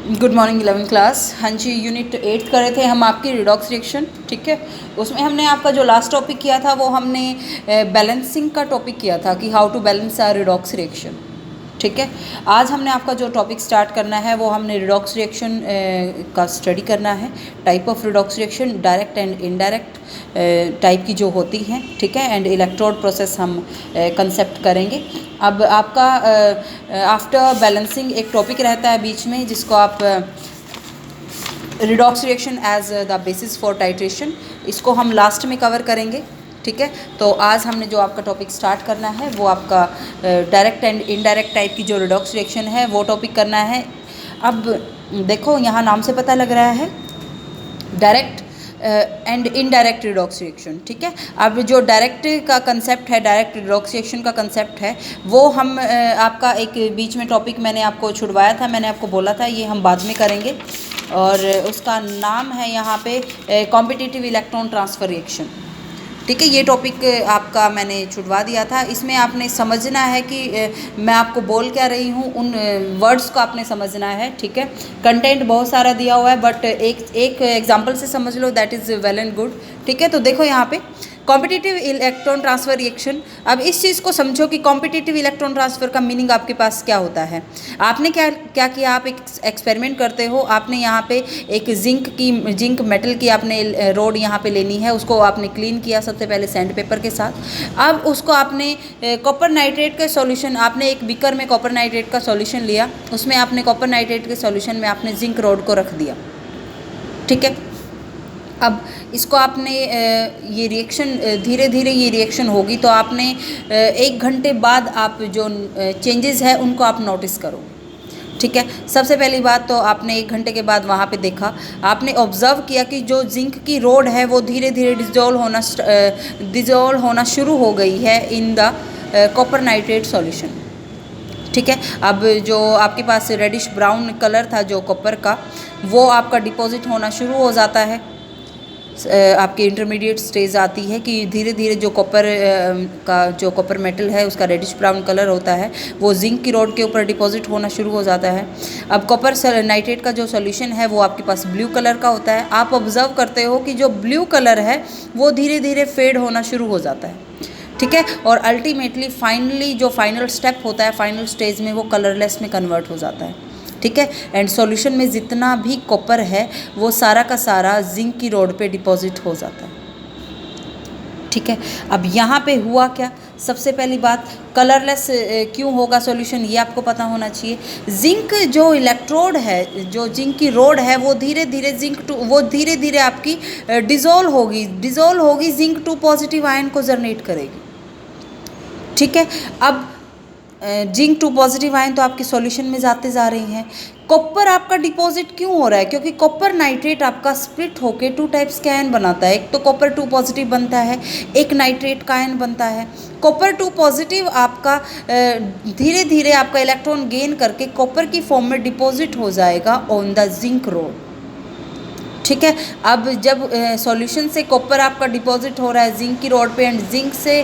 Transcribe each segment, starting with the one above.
Good morning 11th class. हाँ जी, unit 8 कर रहे थे हम आपकी रिडॉक्स रिएक्शन। ठीक है, उसमें हमने आपका जो लास्ट टॉपिक किया था वो हमने बैलेंसिंग का टॉपिक किया था कि how to balance are redox reaction. ठीक है, आज हमने आपका जो टॉपिक स्टार्ट करना है वो हमने रिडॉक्स रिएक्शन का स्टडी करना है। Type of redox reaction direct and indirect type की जो होती हैं। ठीक है, एंड इलेक्ट्रोड प्रोसेस हम कंसेप्ट करेंगे। अब आपका आफ्टर बैलेंसिंग एक टॉपिक रहता है बीच में जिसको आप redox reaction as the basis for titration, इसको हम लास्ट में कवर करेंगे। ठीक है, तो आज हमने जो आपका टॉपिक स्टार्ट करना है वो आपका डायरेक्ट एंड इनडायरेक्ट टाइप की जो रिडॉक्स रिएक्शन है वो टॉपिक करना है। अब देखो यहाँ नाम से पता लग रहा है direct and indirect redox reaction. ठीक है, अब जो डायरेक्ट का कंसेप्ट है, डायरेक्ट रिडॉक्स रिएक्शन का कंसेप्ट है वो हम आपका एक बीच में टॉपिक मैंने आपको छुड़वाया था, मैंने आपको बोला था ये हम बाद में करेंगे, और उसका नाम है यहाँ पे कॉम्पिटिटिव इलेक्ट्रॉन ट्रांसफ़र रिएक्शन। ठीक है, ये टॉपिक आपका मैंने छुड़वा दिया था। इसमें आपने समझना है कि मैं आपको बोल क्या रही हूँ, उन वर्ड्स को आपने समझना है। ठीक है, कंटेंट बहुत सारा दिया हुआ है बट एक एग्जांपल से समझ लो, that is well and good. ठीक है, तो देखो यहाँ पे कॉम्पिटिटिव इलेक्ट्रॉन ट्रांसफ़र रिएक्शन। अब इस चीज़ को समझो कि कॉम्पिटिटिव इलेक्ट्रॉन ट्रांसफ़र का मीनिंग आपके पास क्या होता है। आपने क्या क्या किया, आप एक एक्सपेरिमेंट करते हो। आपने यहाँ पे एक जिंक मेटल की आपने रोड यहाँ पे लेनी है, उसको आपने क्लीन किया सबसे पहले सैंड पेपर के साथ। अब उसको आपने कॉपर नाइट्रेट का सॉल्यूशन, आपने एक बीकर में कॉपर नाइट्रेट का सॉल्यूशन लिया, उसमें आपने कॉपर नाइट्रेट के सॉल्यूशन में आपने जिंक रोड को रख दिया। ठीक है, अब इसको आपने ये रिएक्शन धीरे धीरे ये रिएक्शन होगी, तो आपने 1 घंटे बाद आप जो चेंजेस है उनको आप नोटिस करो। ठीक है, सबसे पहली बात तो आपने 1 घंटे के बाद वहाँ पे देखा, आपने ऑब्ज़र्व किया कि जो जिंक की रोड है वो धीरे धीरे डिजोल्व होना शुरू हो गई है in the copper nitrate solution. ठीक है, अब जो आपके पास रेडिश ब्राउन कलर था जो कॉपर का, वो आपका डिपॉजिट होना शुरू हो जाता है। आपकी इंटरमीडिएट स्टेज आती है कि धीरे धीरे जो कॉपर मेटल है उसका रेडिश ब्राउन कलर होता है वो जिंक की रोड के ऊपर डिपॉजिट होना शुरू हो जाता है। अब कॉपर नाइट्रेट का जो सॉल्यूशन है वो आपके पास ब्लू कलर का होता है। आप ऑब्जर्व करते हो कि जो ब्लू कलर है वो धीरे धीरे फेड होना शुरू हो जाता है। ठीक है, और अल्टीमेटली फाइनली जो फाइनल स्टेप होता है, फाइनल स्टेज में वो कलरलेस में कन्वर्ट हो जाता है। ठीक है, एंड सॉल्यूशन में जितना भी कॉपर है वो सारा का सारा जिंक की रोड पे डिपॉजिट हो जाता है। ठीक है, अब यहाँ पे हुआ क्या, सबसे पहली बात कलरलेस क्यों होगा सॉल्यूशन, ये आपको पता होना चाहिए। जिंक जो इलेक्ट्रोड है, जो जिंक की रोड है वो धीरे धीरे आपकी डिज़ोल्व होगी जिंक 2 पॉजिटिव आयन को जनरेट करेगी। ठीक है, अब जिंक 2 पॉजिटिव आयन तो आपके सॉल्यूशन में जाते जा रही हैं। कॉपर आपका डिपॉजिट क्यों हो रहा है, क्योंकि कॉपर नाइट्रेट आपका स्प्लिट होके 2 टाइप्स के आयन बनाता है। एक तो कॉपर 2 पॉजिटिव बनता है, एक नाइट्रेट का आयन बनता है। कॉपर 2 पॉजिटिव आपका धीरे धीरे आपका इलेक्ट्रॉन गेन करके कॉपर की फॉर्म में डिपॉजिट हो जाएगा ऑन द जिंक रोड। ठीक है, अब जब सॉल्यूशन से कॉपर आपका डिपॉजिट हो रहा है जिंक की रोड पे, एंड जिंक से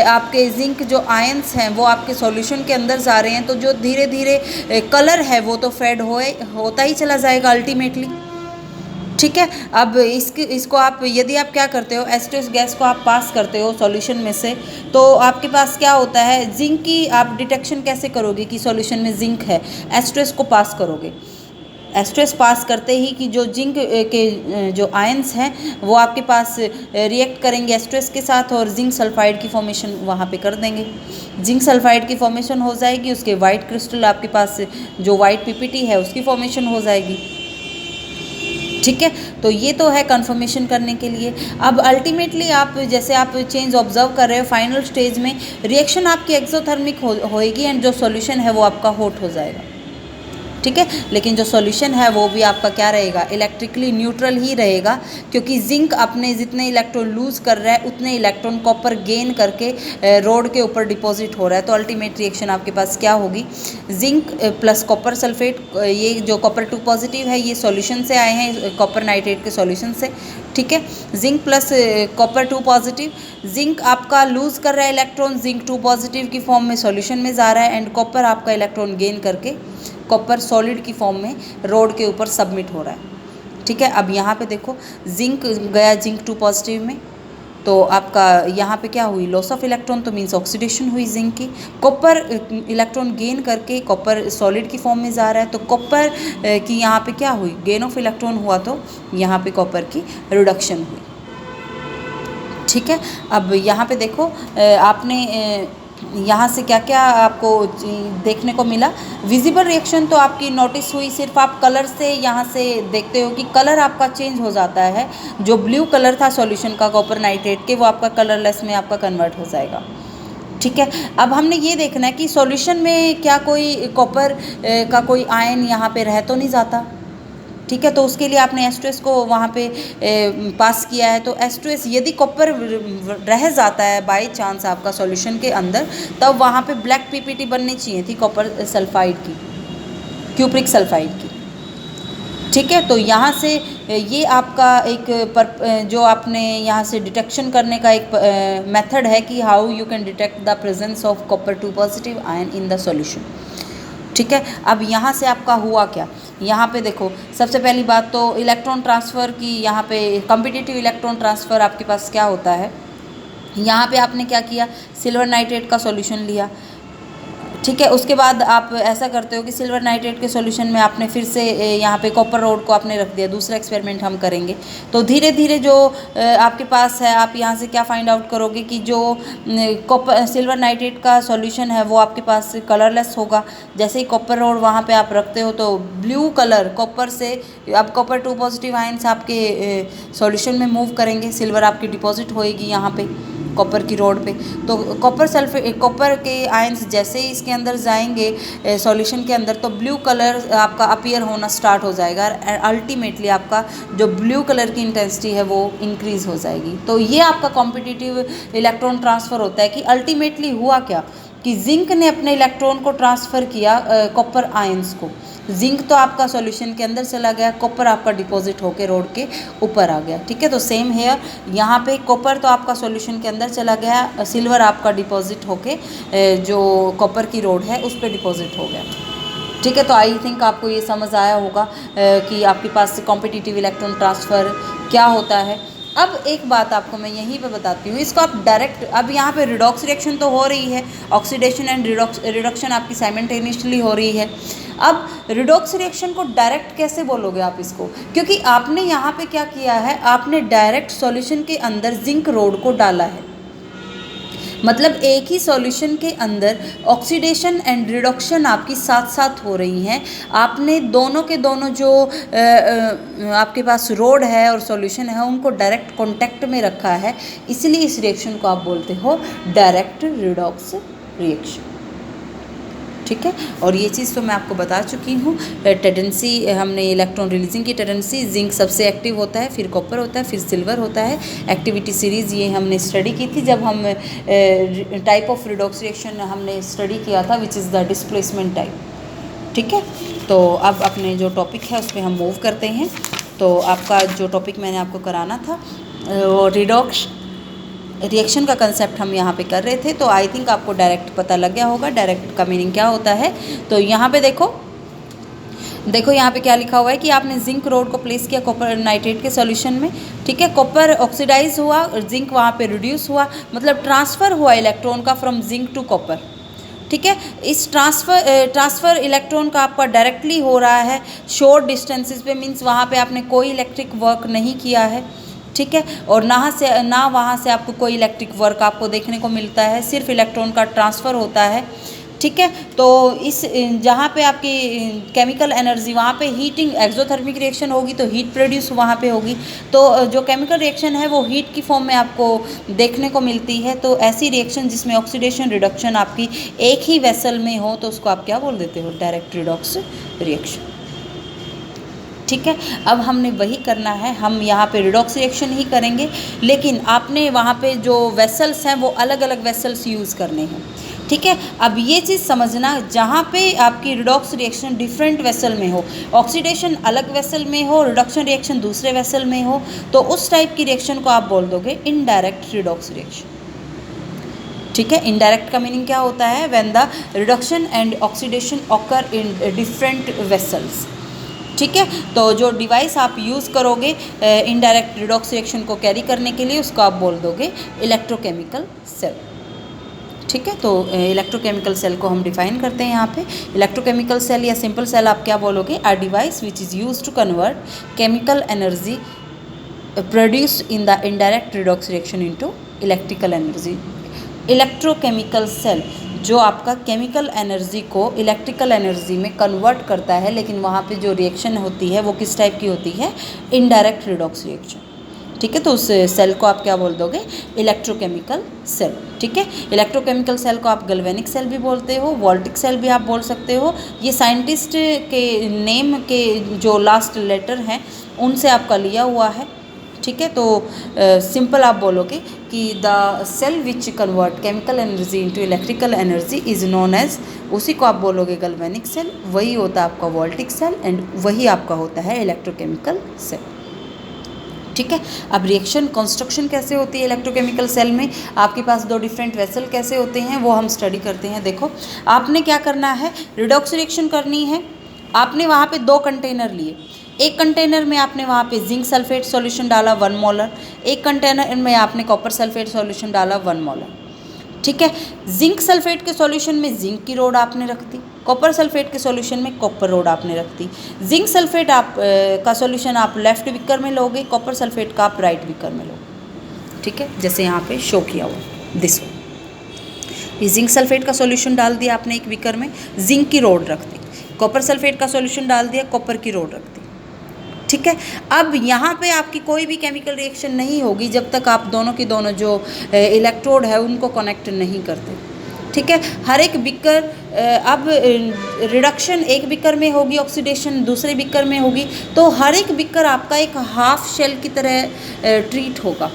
आपके जिंक जो आयंस हैं वो आपके सॉल्यूशन के अंदर जा रहे हैं, तो जो धीरे धीरे कलर है वो तो फेड होता ही चला जाएगा अल्टीमेटली। ठीक है, अब इसको आप यदि आप क्या करते हो, H2S गैस को आप पास करते हो सॉल्यूशन में से, तो आपके पास क्या होता है, जिंक की आप डिटेक्शन कैसे करोगे कि सॉल्यूशन में जिंक है। H2S को पास करोगे, H2S पास करते ही कि जो जिंक के जो आयंस हैं वो आपके पास रिएक्ट करेंगे H2S के साथ और जिंक सल्फाइड की फॉर्मेशन वहाँ पे कर देंगे। जिंक सल्फाइड की फॉर्मेशन हो जाएगी, उसके वाइट क्रिस्टल आपके पास जो वाइट पीपीटी है उसकी फॉर्मेशन हो जाएगी। ठीक है, तो ये तो है कंफर्मेशन करने के लिए। अब अल्टीमेटली आप जैसे आप चेंज ऑब्जर्व कर रहे हो, फाइनल स्टेज में रिएक्शन आपकी एक्सोथर्मिक होएगी एंड जो सॉल्यूशन है वो आपका हॉट हो जाएगा। ठीक है, लेकिन जो सॉल्यूशन है वो भी आपका क्या रहेगा, इलेक्ट्रिकली न्यूट्रल ही रहेगा, क्योंकि जिंक अपने जितने इलेक्ट्रॉन लूज़ कर रहा है उतने इलेक्ट्रॉन कॉपर गेन करके रोड के ऊपर डिपॉजिट हो रहा है। तो अल्टीमेट रिएक्शन आपके पास क्या होगी, जिंक प्लस कॉपर सल्फेट, ये जो कॉपर 2 पॉजिटिव है ये सॉल्यूशन से आए हैं, कॉपर नाइट्रेट के सॉल्यूशन से। ठीक है, zinc plus copper 2 positive, zinc आपका लूज़ कर रहा है इलेक्ट्रॉन, जिंक 2 पॉजिटिव की फॉर्म में सॉल्यूशन में जा रहा है, एंड कॉपर आपका इलेक्ट्रॉन गेन करके कॉपर सॉलिड की फॉर्म में रोड के ऊपर सबमिट हो रहा है। ठीक है, अब यहाँ पे देखो जिंक गया जिंक 2 पॉजिटिव में, तो आपका यहाँ पे क्या हुई, लॉस ऑफ इलेक्ट्रॉन, तो मीन्स ऑक्सीडेशन हुई जिंक की। कॉपर इलेक्ट्रॉन गेन करके कॉपर सॉलिड की फॉर्म में जा रहा है, तो कॉपर की यहाँ पे क्या हुई, गेन ऑफ इलेक्ट्रॉन हुआ, तो यहाँ पे कॉपर की रिडक्शन हुई। ठीक है, अब यहाँ पे देखो आपने यहाँ से क्या क्या आपको देखने को मिला। विजिबल रिएक्शन तो आपकी नोटिस हुई, सिर्फ आप कलर से यहाँ से देखते हो कि कलर आपका चेंज हो जाता है। जो ब्लू कलर था सॉल्यूशन का कॉपर नाइट्रेट के, वो आपका कलरलेस में आपका कन्वर्ट हो जाएगा। ठीक है, अब हमने ये देखना है कि सॉल्यूशन में क्या कोई कॉपर का कोई आयन यहाँ पे रह तो नहीं जाता। ठीक है, तो उसके लिए आपने H2S को वहाँ पे पास किया है, तो H2S यदि कॉपर रह जाता है बाय चांस आपका सॉल्यूशन के अंदर, तब वहाँ पे ब्लैक PPT बननी चाहिए थी कॉपर सल्फाइड की, क्यूप्रिक सल्फाइड की। ठीक है, तो यहाँ से ये आपका एक जो आपने यहाँ से डिटेक्शन करने का एक मेथड है कि how you can detect the presence of copper 2 positive ion in the solution. ठीक है, अब यहाँ से आपका हुआ क्या, यहाँ पे देखो सबसे पहली बात तो इलेक्ट्रॉन ट्रांसफ़र की, यहाँ पे कॉम्पिटिटिव इलेक्ट्रॉन ट्रांसफ़र आपके पास क्या होता है। यहाँ पे आपने क्या किया, सिल्वर नाइट्रेट का सॉल्यूशन लिया। ठीक है, उसके बाद आप ऐसा करते हो कि सिल्वर नाइट्रेट के सॉल्यूशन में आपने फिर से यहाँ पे कॉपर रोड को आपने रख दिया। दूसरा एक्सपेरिमेंट हम करेंगे, तो धीरे धीरे जो आपके पास है, आप यहाँ से क्या फाइंड आउट करोगे कि जो कॉपर सिल्वर नाइट्रेट का सॉल्यूशन है वो आपके पास कलरलेस होगा। जैसे ही कॉपर रोड वहाँ पे आप रखते हो तो ब्लू कलर कॉपर से, अब कॉपर 2 पॉजिटिव आयन्स आपके सॉल्यूशन में मूव करेंगे, सिल्वर आपकी डिपॉजिट होएगी यहाँ पे कॉपर की रोड पे। तो कॉपर के आयंस जैसे ही इसके अंदर जाएंगे सॉल्यूशन के अंदर, तो ब्लू कलर आपका अपीयर होना स्टार्ट हो जाएगा, अल्टीमेटली आपका जो ब्लू कलर की इंटेंसिटी है वो इंक्रीज़ हो जाएगी। तो ये आपका कॉम्पिटिटिव इलेक्ट्रॉन ट्रांसफ़र होता है कि अल्टीमेटली हुआ क्या कि जिंक ने अपने इलेक्ट्रॉन को ट्रांसफ़र किया कॉपर आयंस को। जिंक तो आपका सॉल्यूशन के अंदर चला गया, कॉपर आपका डिपॉजिट होके रोड के ऊपर आ गया। ठीक है, तो सेम हेयर यहाँ पे कॉपर तो आपका सॉल्यूशन के अंदर चला गया, सिल्वर आपका डिपॉजिट होके जो कॉपर की रोड है उस पर डिपॉजिट हो गया। ठीक है, तो आई थिंक आपको ये समझ आया होगा कि आपके पास कॉम्पिटिटिव इलेक्ट्रॉन ट्रांसफ़र क्या होता है। अब एक बात आपको मैं यहीं पे बताती हूँ, इसको आप डायरेक्ट, अब यहाँ पे रिडॉक्स रिएक्शन तो हो रही है, ऑक्सीडेशन एंड रिडक्शन आपकी साइमल्टेनियसली हो रही है। अब रिडॉक्स रिएक्शन को डायरेक्ट कैसे बोलोगे आप इसको, क्योंकि आपने यहाँ पे क्या किया है, आपने डायरेक्ट सॉल्यूशन के अंदर जिंक रोड को डाला है। मतलब एक ही सॉल्यूशन के अंदर ऑक्सीडेशन एंड रिडक्शन आपकी साथ साथ हो रही हैं। आपने दोनों के दोनों जो आपके पास रोड है और सॉल्यूशन है उनको डायरेक्ट कांटेक्ट में रखा है, इसलिए इस रिएक्शन को आप बोलते हो डायरेक्ट रिडॉक्स रिएक्शन। ठीक है, और ये चीज़ तो मैं आपको बता चुकी हूँ। टेंडेंसी हमने इलेक्ट्रॉन रिलीजिंग की टेंडेंसी, जिंक सबसे एक्टिव होता है, फिर कॉपर होता है, फिर सिल्वर होता है। एक्टिविटी सीरीज़ ये हमने स्टडी की थी जब हम टाइप ऑफ रिडॉक्स रिएक्शन हमने स्टडी किया था, which is the displacement type. ठीक है, तो अब अपने जो टॉपिक है उस पर हम मूव करते हैं। तो आपका जो टॉपिक मैंने आपको कराना था वो रिडॉक्स रिएक्शन का कंसेप्ट हम यहाँ पे कर रहे थे। तो आई थिंक आपको डायरेक्ट पता लग गया होगा डायरेक्ट का मीनिंग क्या होता है। तो यहाँ पे देखो यहाँ पे क्या लिखा हुआ है कि आपने जिंक रोड को प्लेस किया कॉपर नाइट्रेट के सॉल्यूशन में। ठीक है, कॉपर ऑक्सीडाइज हुआ, जिंक वहाँ पे रिड्यूस हुआ, मतलब ट्रांसफ़र हुआ इलेक्ट्रॉन का फ्रॉम जिंक टू कॉपर। ठीक है, इस ट्रांसफ़र इलेक्ट्रॉन का आपका डायरेक्टली हो रहा है शॉर्ट डिस्टेंसेस पे, मीन्स वहाँ पे आपने कोई इलेक्ट्रिक वर्क नहीं किया है। ठीक है, और ना वहाँ से आपको कोई इलेक्ट्रिक वर्क आपको देखने को मिलता है, सिर्फ इलेक्ट्रॉन का ट्रांसफ़र होता है। ठीक है, तो इस जहाँ पे आपकी केमिकल एनर्जी, वहाँ पे हीटिंग एक्सोथर्मिक रिएक्शन होगी तो हीट प्रोड्यूस वहाँ पे होगी। तो जो केमिकल रिएक्शन है वो हीट की फॉर्म में आपको देखने को मिलती है। तो ऐसी रिएक्शन जिसमें ऑक्सीडेशन रिडक्शन आपकी एक ही वेसल में हो तो उसको आप क्या बोल देते हो, डायरेक्ट रिडॉक्स रिएक्शन। ठीक है, अब हमने वही करना है, हम यहाँ पे रिडॉक्स रिएक्शन ही करेंगे, लेकिन आपने वहाँ पे जो वेसल्स हैं वो अलग अलग वेसल्स यूज़ करने हैं। ठीक है, अब ये चीज़ समझना, जहाँ पे आपकी रिडॉक्स रिएक्शन डिफरेंट वेसल में हो, ऑक्सीडेशन अलग वेसल में हो, रिडक्शन रिएक्शन दूसरे वेसल में हो, तो उस टाइप की रिएक्शन को आप बोल दोगे इनडायरेक्ट रिडॉक्स रिएक्शन। ठीक है। इनडायरेक्ट का मीनिंग क्या होता है? When the reduction and oxidation occur in different vessels. ठीक है, तो जो डिवाइस आप यूज़ करोगे इनडायरेक्ट रिडॉक्स रिएक्शन को कैरी करने के लिए, उसको आप बोल दोगे इलेक्ट्रोकेमिकल सेल। ठीक है, तो इलेक्ट्रोकेमिकल सेल को हम डिफाइन करते हैं यहाँ पे। इलेक्ट्रोकेमिकल सेल या सिंपल सेल आप क्या बोलोगे? A device which is use to convert chemical energy produced in the indirect redox reaction into electrical energy. Electrochemical cell जो आपका केमिकल एनर्जी को इलेक्ट्रिकल एनर्जी में कन्वर्ट करता है, लेकिन वहाँ पे जो रिएक्शन होती है वो किस टाइप की होती है? Indirect redox reaction. ठीक है, तो उस सेल को आप क्या बोल दोगे? Electrochemical cell. ठीक है, इलेक्ट्रोकेमिकल सेल को आप गैल्वेनिक सेल भी बोलते हो, वोल्टिक सेल भी आप बोल सकते हो। ये साइंटिस्ट के नेम के जो लास्ट लेटर हैं उनसे आपका लिया हुआ है। ठीक है, तो सिंपल आप बोलोगे कि the cell which convert chemical energy into electrical energy is known as, उसी को आप बोलोगे गैल्वेनिक सेल, वही होता है आपका वोल्टिक सेल एंड वही आपका होता है इलेक्ट्रोकेमिकल सेल। ठीक है, अब रिएक्शन कंस्ट्रक्शन कैसे होती है इलेक्ट्रोकेमिकल सेल में, आपके पास दो डिफरेंट वेसल कैसे होते हैं वो हम स्टडी करते हैं। देखो, आपने क्या करना है? रिडॉक्स रिएक्शन करनी है। आपने वहाँ पे दो कंटेनर लिए, एक कंटेनर में आपने वहाँ पे जिंक सल्फेट सॉल्यूशन डाला 1 मोलर, एक कंटेनर में आपने कॉपर सल्फेट सॉल्यूशन डाला 1 मोलर। ठीक है, जिंक सल्फेट के सॉल्यूशन में जिंक की रोड आपने रख दी, कॉपर सल्फेट के सॉल्यूशन में कॉपर रोड आपने रख दी। जिंक सल्फेट आप का सॉल्यूशन आप लेफ्ट बिकर में लोगे, कॉपर सल्फेट का आप राइट बिकर में लोगे। ठीक है, जैसे यहाँ पे शो किया हुआ दिस वन। ये जिंक सल्फेट का सॉल्यूशन डाल दिया आपने एक बिकर में, जिंक की रोड रख दी, कॉपर सल्फेट का सॉल्यूशन डाल दिया, कॉपर की रोड रख दी। ठीक है, अब यहाँ पे आपकी कोई भी केमिकल रिएक्शन नहीं होगी जब तक आप दोनों की दोनों जो इलेक्ट्रोड है उनको कनेक्ट नहीं करते। ठीक है, हर एक बिकर अब रिडक्शन एक बिकर में होगी, ऑक्सीडेशन दूसरे बिकर में होगी, तो हर एक बिकर आपका एक हाफ शेल की तरह ट्रीट होगा।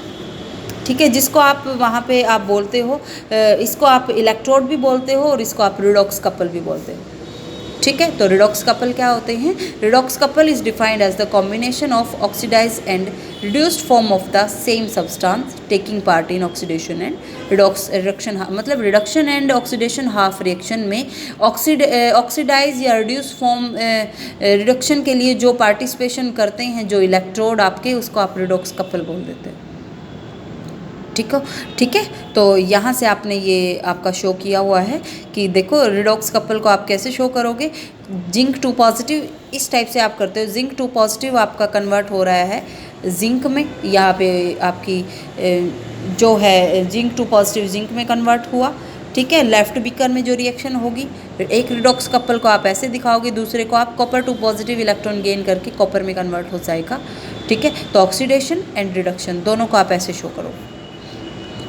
ठीक है, जिसको आप वहाँ पे आप बोलते हो, इसको आप इलेक्ट्रोड भी बोलते हो और इसको आप रिडॉक्स कपल भी बोलते हो। ठीक है, तो रिडॉक्स कपल क्या होते हैं? Redox couple is defined as the combination of oxidize and reduced form of the same substance taking part in oxidation and redox reduction. मतलब reduction and oxidation half reaction में ऑक्सीडाइज या reduce form reduction के लिए जो participation करते हैं जो electrode आपके, उसको आप रिडॉक्स कपल बोल देते हैं। ठीक है, तो यहाँ से आपने ये आपका शो किया हुआ है कि देखो रिडॉक्स कपल को आप कैसे शो करोगे। जिंक 2 पॉजिटिव इस टाइप से आप करते हो, जिंक 2 पॉजिटिव आपका कन्वर्ट हो रहा है जिंक में, यहाँ पे आपकी जो है जिंक 2 पॉजिटिव जिंक में कन्वर्ट हुआ। ठीक है, लेफ्ट बिकर में जो रिएक्शन होगी, एक रिडॉक्स कपल को आप ऐसे दिखाओगे, दूसरे को आप कॉपर 2 पॉजिटिव इलेक्ट्रॉन गेन करके कॉपर में कन्वर्ट हो जाएगा। ठीक है, तो ऑक्सीडेशन एंड रिडक्शन दोनों को आप ऐसे शो करोगे।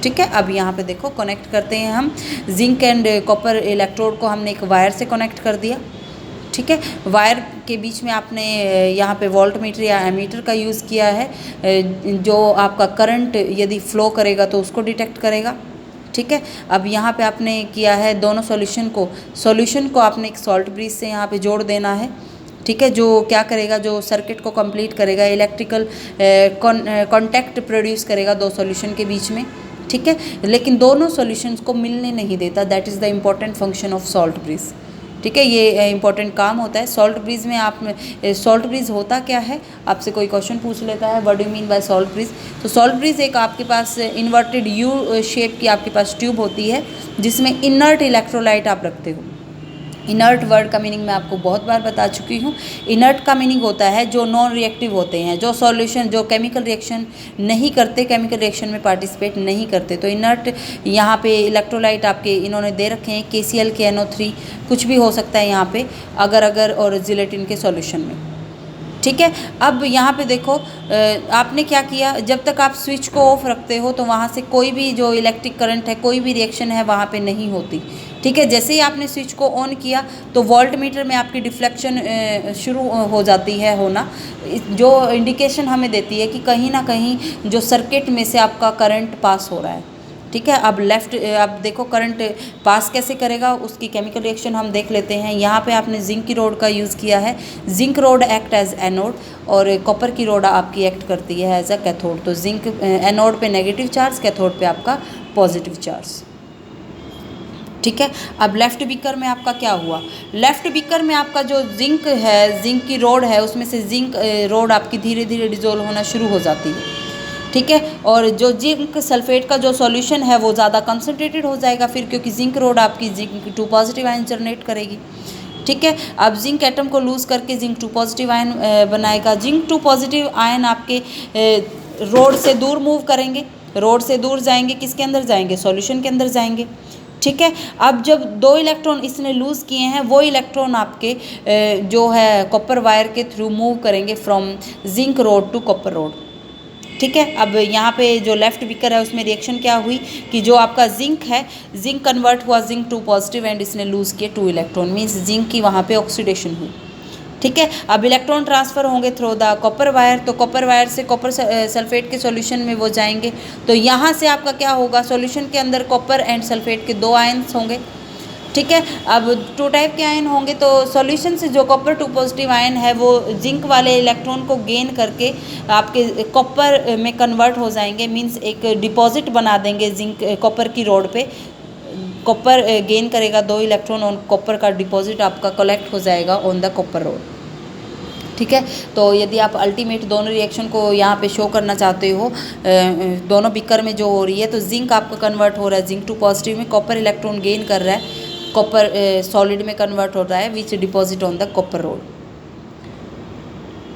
ठीक है, अब यहाँ पे देखो कनेक्ट करते हैं हम जिंक एंड कॉपर इलेक्ट्रोड को हमने एक वायर से कनेक्ट कर दिया। ठीक है, वायर के बीच में आपने यहाँ पे वोल्ट मीटर या एमीटर का यूज़ किया है, जो आपका करंट यदि फ्लो करेगा तो उसको डिटेक्ट करेगा। ठीक है, अब यहाँ पे आपने किया है दोनों सॉल्यूशन को आपने एक सॉल्ट ब्रिज से यहाँ पे जोड़ देना है। ठीक है, जो क्या करेगा, जो सर्किट को कंप्लीट करेगा, इलेक्ट्रिकल कॉन्टैक्ट प्रोड्यूस करेगा दो सॉल्यूशन के बीच में। ठीक है, लेकिन दोनों सॉल्यूशंस को मिलने नहीं देता, that is the important function of salt bridge. ठीक है, ये इंपॉर्टेंट काम होता है सॉल्ट ब्रिज में। आप सॉल्ट ब्रिज होता क्या है, आपसे कोई क्वेश्चन पूछ लेता है what do you mean by salt bridge, तो सॉल्ट ब्रिज एक आपके पास इन्वर्टेड यू शेप की आपके पास ट्यूब होती है जिसमें इनर्ट इलेक्ट्रोलाइट आप रखते हो। इनर्ट वर्ड का मीनिंग मैं आपको बहुत बार बता चुकी हूँ। इनर्ट का मीनिंग होता है जो नॉन रिएक्टिव होते हैं, जो सॉल्यूशन जो केमिकल रिएक्शन नहीं करते, केमिकल रिएक्शन में पार्टिसिपेट नहीं करते। तो इनर्ट यहाँ पे इलेक्ट्रोलाइट आपके इन्होंने दे रखे हैं, KCl KNO3 कुछ भी हो सकता है यहाँ पे, अगर और जिलेटिन के सॉल्यूशन में। ठीक है, अब यहाँ पे देखो आपने क्या किया, जब तक आप स्विच को ऑफ रखते हो तो वहाँ से कोई भी जो इलेक्ट्रिक करंट है, कोई भी रिएक्शन है वहाँ पे नहीं होती। ठीक है, जैसे ही आपने स्विच को ऑन किया तो वोल्ट मीटर में आपकी डिफ्लेक्शन शुरू हो जाती है होना, जो इंडिकेशन हमें देती है कि कहीं ना कहीं जो सर्किट में से आपका करंट पास हो रहा है। ठीक है, अब आप देखो करंट पास कैसे करेगा, उसकी केमिकल रिएक्शन हम देख लेते हैं। यहाँ पे आपने जिंक की रोड का यूज़ किया है, zinc rod act as anode और कॉपर की रोड आपकी एक्ट करती है एज अ कैथोड। तो जिंक एनोड पे नेगेटिव चार्ज, कैथोड पे आपका पॉजिटिव चार्ज। ठीक है। अब लेफ़्ट बीकर में आपका क्या हुआ, लेफ़्ट बीकर में आपका जो जिंक है, जिंक की रोड है, उसमें से जिंक रोड आपकी धीरे धीरे डिज़ोल्व होना शुरू हो जाती है। ठीक है। और जो जिंक सल्फेट का जो सॉल्यूशन है वो ज़्यादा कंसनट्रेटेड हो जाएगा फिर, क्योंकि जिंक रोड आपकी जिंक 2 पॉजिटिव आयन जनरेट करेगी। ठीक है। अब जिंक एटम को लूज़ करके जिंक 2 पॉजिटिव आयन बनाएगा। जिंक 2 पॉजिटिव आयन आपके रोड से दूर मूव करेंगे, रोड से दूर जाएंगे, किसके अंदर जाएंगे, सॉल्यूशन के अंदर जाएंगे। ठीक है। अब जब 2 इलेक्ट्रॉन इसने लूज़ किए हैं, वो इलेक्ट्रॉन आपके जो है कॉपर वायर के थ्रू मूव करेंगे from zinc rod to copper rod. ठीक है। अब यहाँ पे जो लेफ़्ट बीकर है उसमें रिएक्शन क्या हुई कि जो आपका जिंक है, जिंक कन्वर्ट हुआ जिंक 2 पॉजिटिव एंड इसने लूज़ किए 2 इलेक्ट्रॉन, मीन्स जिंक की वहाँ पे ऑक्सीडेशन हुई। ठीक है। अब इलेक्ट्रॉन ट्रांसफ़र होंगे थ्रू द कॉपर वायर, तो कॉपर वायर से कॉपर सल्फेट के सॉल्यूशन में वो जाएंगे। तो यहाँ से आपका क्या होगा, सॉल्यूशन के अंदर कॉपर एंड सल्फेट के 2 आयन्स होंगे। ठीक है। अब 2 टाइप के आयन होंगे, तो सॉल्यूशन से जो कॉपर 2 पॉजिटिव आयन है वो जिंक वाले इलेक्ट्रॉन को गेन करके आपके कॉपर में कन्वर्ट हो जाएंगे, मींस एक डिपॉजिट बना देंगे जिंक कॉपर की रोड पे। कॉपर गेन करेगा 2 इलेक्ट्रॉन और कॉपर का डिपॉजिट आपका कलेक्ट हो जाएगा ऑन द कॉपर रोड। ठीक है। तो यदि आप अल्टीमेट दोनों रिएक्शन को यहाँ पे शो करना चाहते हो, दोनों बीकर में जो हो रही है, तो जिंक आपका कन्वर्ट हो रहा है जिंक 2 पॉजिटिव में, कॉपर इलेक्ट्रॉन गेन कर रहा है, कॉपर सॉलिड में कन्वर्ट हो रहा है which deposit on the copper rod.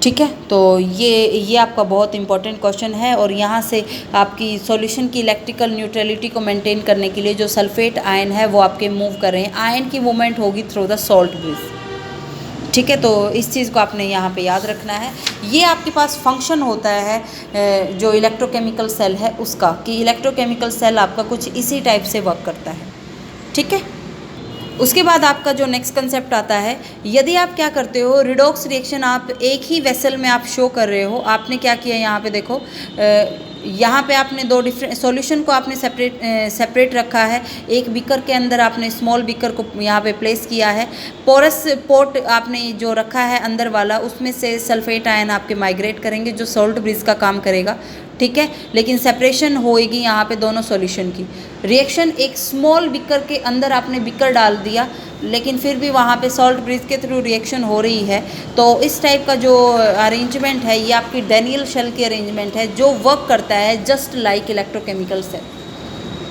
ठीक है। तो ये आपका बहुत इंपॉर्टेंट क्वेश्चन है, और यहाँ से आपकी सॉल्यूशन की इलेक्ट्रिकल न्यूट्रलिटी को मेंटेन करने के लिए जो सल्फेट आयन है वो आपके मूव कर रहे हैं, आयन की मूवमेंट होगी थ्रू द सॉल्ट ब्रिज। ठीक है। तो इस चीज़ को आपने यहाँ पे याद रखना है। ये आपके पास फंक्शन होता है जो इलेक्ट्रोकेमिकल सेल है उसका, कि इलेक्ट्रोकेमिकल सेल आपका कुछ इसी टाइप से वर्क करता है। ठीक है। उसके बाद आपका जो नेक्स्ट कंसेप्ट आता है, यदि आप क्या करते हो, रिडॉक्स रिएक्शन आप एक ही वेसल में आप शो कर रहे हो, आपने क्या किया यहाँ पे देखो, यहाँ पे आपने 2 डिफरेंट सॉल्यूशन को आपने सेपरेट रखा है। एक बीकर के अंदर आपने स्मॉल बीकर को यहाँ पे प्लेस किया है, पोरस पोर्ट आपने जो रखा है अंदर वाला, उसमें से सल्फेट आयन आपके माइग्रेट करेंगे जो सॉल्ट ब्रिज का काम करेगा। ठीक है। लेकिन सेपरेशन होएगी यहाँ पे दोनों सॉल्यूशन की। रिएक्शन एक स्मॉल बीकर के अंदर आपने बीकर डाल दिया, लेकिन फिर भी वहाँ पे सॉल्ट ब्रिज के थ्रू रिएक्शन हो रही है। तो इस टाइप का जो अरेंजमेंट है ये आपकी डैनियल शेल की अरेंजमेंट है, जो वर्क करता है जस्ट लाइक इलेक्ट्रोकेमिकल सेल।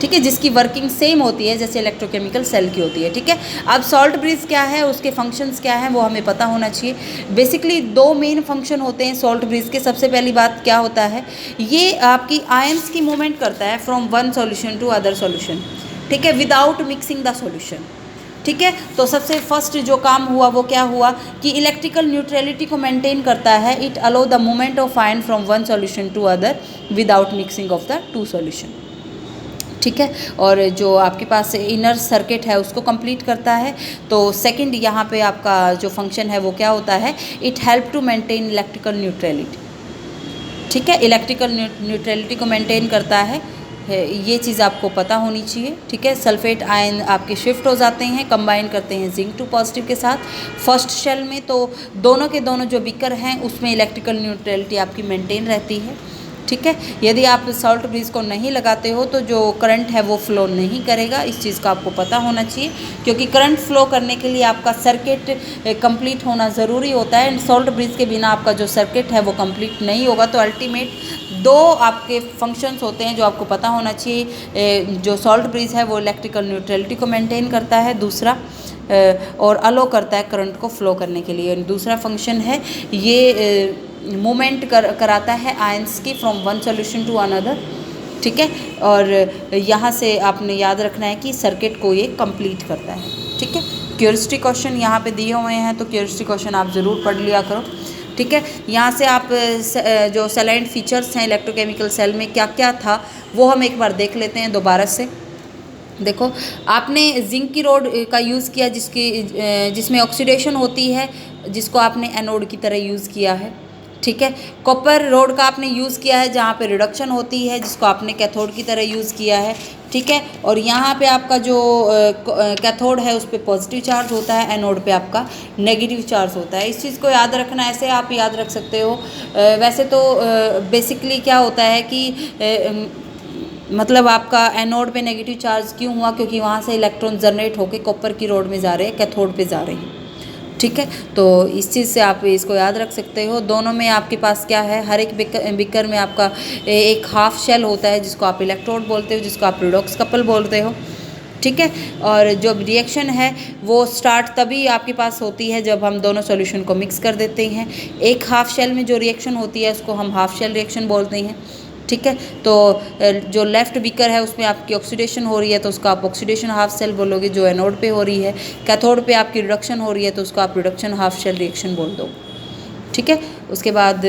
ठीक है। जिसकी वर्किंग सेम होती है जैसे इलेक्ट्रोकेमिकल सेल की होती है। ठीक है। अब सॉल्ट ब्रिज क्या है, उसके फंक्शंस क्या हैं, वो हमें पता होना चाहिए। बेसिकली 2 मेन फंक्शन होते हैं सॉल्ट ब्रिज के। सबसे पहली बात क्या होता है, ये आपकी आयंस की मूवमेंट करता है from one solution to other solution. ठीक है। Without mixing the solution. ठीक है। तो सबसे फर्स्ट जो काम हुआ वो क्या हुआ कि इलेक्ट्रिकल न्यूट्रलिटी को मेंटेन करता है। It allow the movement of ion from one solution to other without mixing of the 2 solution. ठीक है। और जो आपके पास इनर सर्किट है उसको कंप्लीट करता है। तो सेकंड यहाँ पे आपका जो फंक्शन है वो क्या होता है, it help to maintain electrical neutrality. ठीक है। इलेक्ट्रिकल न्यूट्रलिटी को मेंटेन करता है, ये चीज़ आपको पता होनी चाहिए। ठीक है। सल्फेट आयन आपके शिफ्ट हो जाते हैं, कंबाइन करते हैं जिंक 2 पॉजिटिव के साथ फर्स्ट शेल में, तो दोनों के दोनों जो बीकर हैं उसमें इलेक्ट्रिकल न्यूट्रलिटी आपकी मेंटेन रहती है। ठीक है। यदि आप सॉल्ट ब्रिज को नहीं लगाते हो तो जो करंट है वो फ्लो नहीं करेगा, इस चीज़ का आपको पता होना चाहिए, क्योंकि करंट फ्लो करने के लिए आपका सर्किट कंप्लीट होना ज़रूरी होता है। एंड सॉल्ट ब्रिज के बिना आपका जो सर्किट है वो कंप्लीट नहीं होगा। तो अल्टीमेट 2 आपके फंक्शंस होते हैं जो आपको पता होना चाहिए। जो सॉल्ट ब्रिज है वो इलेक्ट्रिकल न्यूट्रलिटी को मेंटेन करता है, दूसरा और अलो करता है करंट को फ्लो करने के लिए। दूसरा फंक्शन है ये मूवमेंट कराता है आयंस की from one solution to another. ठीक है। और यहाँ से आपने याद रखना है कि सर्किट को ये कंप्लीट करता है। ठीक है। क्यूरियोसिटी क्वेश्चन यहाँ पे दिए हुए हैं, तो क्यूरियोसिटी क्वेश्चन आप ज़रूर पढ़ लिया करो। ठीक है। यहाँ से आप जो सेलेंट फीचर्स हैं इलेक्ट्रोकेमिकल सेल में क्या क्या था वो हम एक बार देख लेते हैं दोबारा से। देखो, आपने जिंक की रोड का यूज़ किया जिसमें ऑक्सीडेशन होती है, जिसको आपने एनोड की तरह यूज़ किया है। ठीक है। कॉपर रोड का आपने यूज़ किया है जहाँ पे रिडक्शन होती है, जिसको आपने कैथोड की तरह यूज़ किया है। ठीक है। और यहाँ पे आपका जो कैथोड है उस पर पॉजिटिव चार्ज होता है, एनोड पे आपका नेगेटिव चार्ज होता है। इस चीज़ को याद रखना, ऐसे आप याद रख सकते हो। वैसे तो बेसिकली क्या होता है कि मतलब आपका एनोड पे नेगेटिव चार्ज क्यों हुआ, क्योंकि वहाँ से इलेक्ट्रॉन जनरेट होकर कॉपर की रोड में जा रहे हैं, कैथोड पे जा रहे हैं। ठीक है, तो इस चीज़ से आप इसको याद रख सकते हो। दोनों में आपके पास क्या है, हर एक बिकर में आपका एक हाफ शेल होता है जिसको आप इलेक्ट्रोड बोलते हो, जिसको आप रिडॉक्स कपल बोलते हो। ठीक है, और जो रिएक्शन है वो स्टार्ट तभी आपके पास होती है जब हम दोनों सॉल्यूशन को मिक्स कर देते हैं। एक हाफ शेल में जो रिएक्शन होती है उसको हम हाफ शेल रिएक्शन बोलते हैं। ठीक है, तो जो लेफ्ट बीकर है उसमें आपकी ऑक्सीडेशन हो रही है तो उसका आप ऑक्सीडेशन हाफ शेल बोलोगे। जो एनोड पे हो रही है, कैथोड पे आपकी रिडक्शन हो रही है तो उसको आप रिडक्शन हाफ शेल रिएक्शन बोल दो। ठीक है, उसके बाद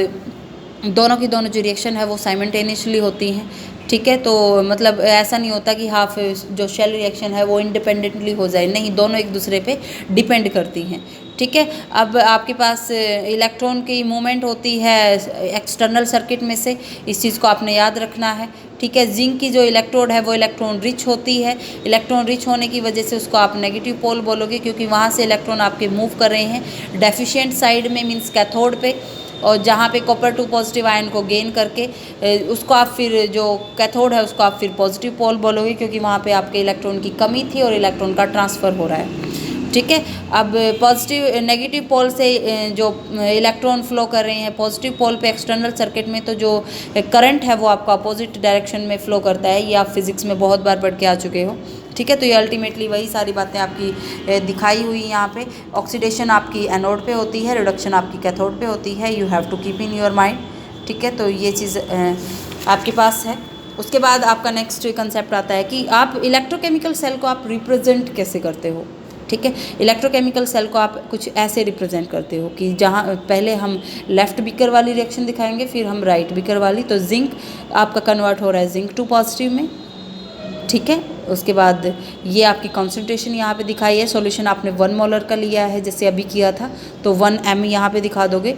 दोनों की दोनों जो रिएक्शन है वो साइमल्टेनियसली होती हैं। ठीक है, तो मतलब ऐसा नहीं होता कि हाफ जो शेल रिएक्शन है वो इंडिपेंडेंटली हो जाए, नहीं, दोनों एक दूसरे पे डिपेंड करती हैं। ठीक है, अब आपके पास इलेक्ट्रॉन की मूवमेंट होती है एक्सटर्नल सर्किट में से, इस चीज़ को आपने याद रखना है। ठीक है, जिंक की जो इलेक्ट्रोड है वो इलेक्ट्रॉन रिच होती है। इलेक्ट्रॉन रिच होने की वजह से उसको आप नेगेटिव पोल बोलोगे, क्योंकि वहाँ से इलेक्ट्रॉन आपके मूव कर रहे हैं डेफिशिएंट साइड में, मीन्स कैथोड पे, और जहाँ पे कॉपर 2 पॉजिटिव आयन को गेन करके उसको आप फिर जो कैथोड है उसको आप फिर पॉजिटिव पोल बोलोगे, क्योंकि वहाँ पे आपके इलेक्ट्रॉन की कमी थी और इलेक्ट्रॉन का ट्रांसफ़र हो रहा है। ठीक है, अब पॉजिटिव नेगेटिव पोल से जो इलेक्ट्रॉन फ्लो कर रहे हैं पॉजिटिव पोल पे एक्सटर्नल सर्किट में, तो जो करंट है वो आपका अपोजिट डायरेक्शन में फ्लो करता है। ये आप फिजिक्स में बहुत बार पढ़ के आ चुके हो। ठीक है, तो ये अल्टीमेटली वही सारी बातें आपकी दिखाई हुई यहाँ पे। ऑक्सीडेशन आपकी एनोड पे होती है, रिडक्शन आपकी कैथोड पे होती है। You have to keep in your mind. ठीक है, तो ये चीज़ आपके पास है। उसके बाद आपका नेक्स्ट कंसेप्ट आता है कि आप इलेक्ट्रोकेमिकल सेल को आप रिप्रेजेंट कैसे करते हो। ठीक है, इलेक्ट्रोकेमिकल सेल को आप कुछ ऐसे रिप्रेजेंट करते हो कि जहाँ पहले हम लेफ़्ट बीकर वाली रिएक्शन दिखाएंगे, फिर हम राइट बीकर वाली। तो जिंक आपका कन्वर्ट हो रहा है जिंक 2 पॉजिटिव में। ठीक है, उसके बाद ये आपकी कॉन्सेंट्रेशन यहाँ पे दिखाई है। सॉल्यूशन आपने 1 मोलर का लिया है जैसे अभी किया था, तो 1 m यहाँ पे दिखा दोगे।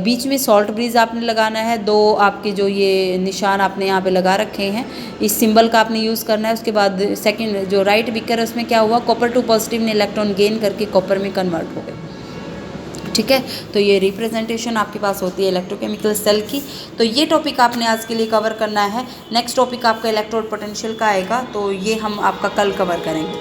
बीच में सॉल्ट ब्रिज आपने लगाना है। 2 आपके जो ये निशान आपने यहाँ पे लगा रखे हैं, इस सिंबल का आपने यूज़ करना है। उसके बाद सेकंड जो राइट बीकर है उसमें क्या हुआ, कॉपर 2 पॉजिटिव ने इलेक्ट्रॉन गेन करके कॉपर में कन्वर्ट हो गए। ठीक है, तो ये रिप्रेजेंटेशन आपके पास होती है इलेक्ट्रोकेमिकल सेल की। तो ये टॉपिक आपने आज के लिए कवर करना है। नेक्स्ट टॉपिक आपका इलेक्ट्रोड पोटेंशियल का आएगा, तो ये हम आपका कल कवर करेंगे।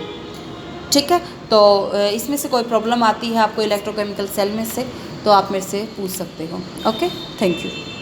ठीक है, तो इसमें से कोई प्रॉब्लम आती है आपको इलेक्ट्रोकेमिकल सेल में से, तो आप मेरे से पूछ सकते हो। Okay, thank you.